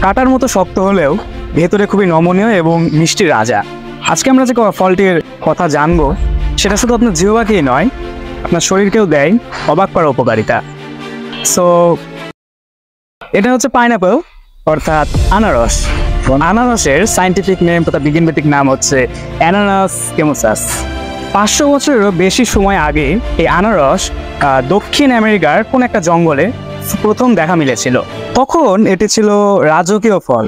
কাটার মতো শক্ত হলেও ভেতরে খুবই নমনীয় এবং মিষ্টি রাজা। আজকে আমরা যে ফলটির কথা জানবো সেটা শুধু আপনার জিহ্বাকেই নয়, আপনার শরীরকেও দেয় অবাক করা উপকারিতা। সো এটা হচ্ছে পাইনাপেল অর্থাৎ আনারস। আনারসের সায়েন্টিফিক নেম তথা বিজ্ঞানভিত্তিক নাম হচ্ছে অ্যানানাস কেমোসাস। 500 বছরেরও বেশি সময় আগে এই আনারস দক্ষিণ আমেরিকার কোন একটা জঙ্গলে প্রথম দেখা মিলেছিল। তখন এটি ছিল রাজকীয় ফল,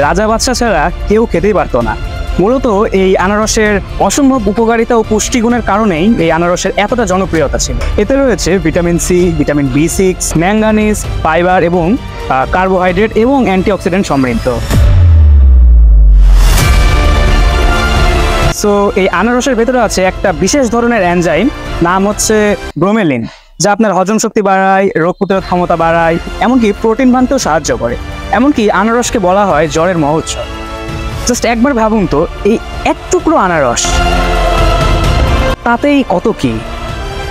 রাজা বাদশা ছাড়া কেউ খেতেই পারতো না। মূলত এই আনারসের অসম্ভব উপকারিতা ও পুষ্টিগুণের কারণেই এই আনারসের এতটা জনপ্রিয়তা ছিল। এতে রয়েছে vitamin C, vitamin B6, manganese, fibre এবং কার্বোহাইড্রেট এবং অ্যান্টিঅক্সিডেন্ট সমৃদ্ধ। সো এই আনারসের ভেতরে আছে একটা বিশেষ ধরনের এনজাইম, নাম হচ্ছে ব্রোমেলিন, যা আপনার হজম শক্তি বাড়ায়, রোগ প্রতিরোধ ক্ষমতা বাড়ায়, এমনকি প্রোটিন বানাতেও সাহায্য করে। এমনকি আনারসকে বলা হয় জ্বরের মহোৎসব। জাস্ট একবার ভাবুন তো, এই এক টুকরো আনারস, তাতেই কত কি।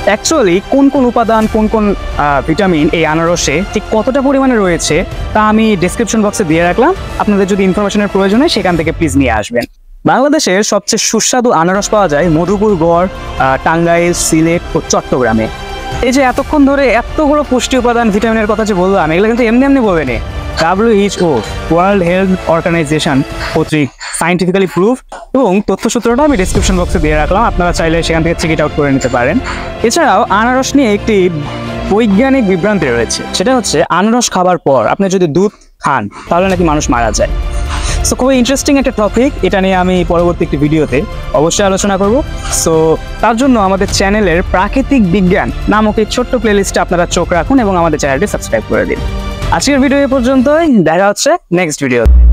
অ্যাকচুয়ালি কোন কোন উপাদান, কোন কোন ভিটামিন এই আনারসে ঠিক কতটা পরিমাণে রয়েছে তা আমি ডেসক্রিপশন বক্সে দিয়ে রাখলাম। আপনাদের যদি ইনফরমেশনের প্রয়োজন হয় সেখান থেকে প্লিজ নিয়ে আসবেন। বাংলাদেশের সবচেয়ে সুস্বাদু আনারস পাওয়া যায় মধুপুরগড়, টাঙ্গাইল, সিলেট ও চট্টগ্রামে। এই যে এতক্ষণ ধরে এতগুলো পুষ্টি উপাদান, ভিটামিনের কথা যে বললাম, এগুলো কিন্তু এমনি এমনি বলবেন। WHO ওয়ার্ল্ড হেলথ অর্গানাইজেশন কর্তৃক সায়েন্টিফিক্যালি প্রুভ, এবং তথ্যসূত্রটা আমি ডেসক্রিপশন বক্সে দিয়ে রাখলাম, আপনারা চাইলে সেখান থেকে চেক ইট আউট করে নিতে পারেন। এছাড়াও আনারস নিয়ে একটি বৈজ্ঞানিক বিভ্রান্তি রয়েছে, সেটা হচ্ছে আনারস খাবার পর আপনি যদি দুধ খান তাহলে নাকি মানুষ মারা যায়। সো খুবই ইন্টারেস্টিং একটা টপিক, এটা নিয়ে আমি পরবর্তী একটি ভিডিওতে অবশ্যই আলোচনা করব। সো তার জন্য আমাদের চ্যানেলের প্রাকৃতিক বিজ্ঞান নামক এই ছোট্ট প্লেলিস্টে আপনারা চোখ রাখুন এবং আমাদের চ্যানেলটি সাবস্ক্রাইব করে দিন। আজকের ভিডিও এ পর্যন্তই, দেখা হচ্ছে নেক্সট ভিডিওতে।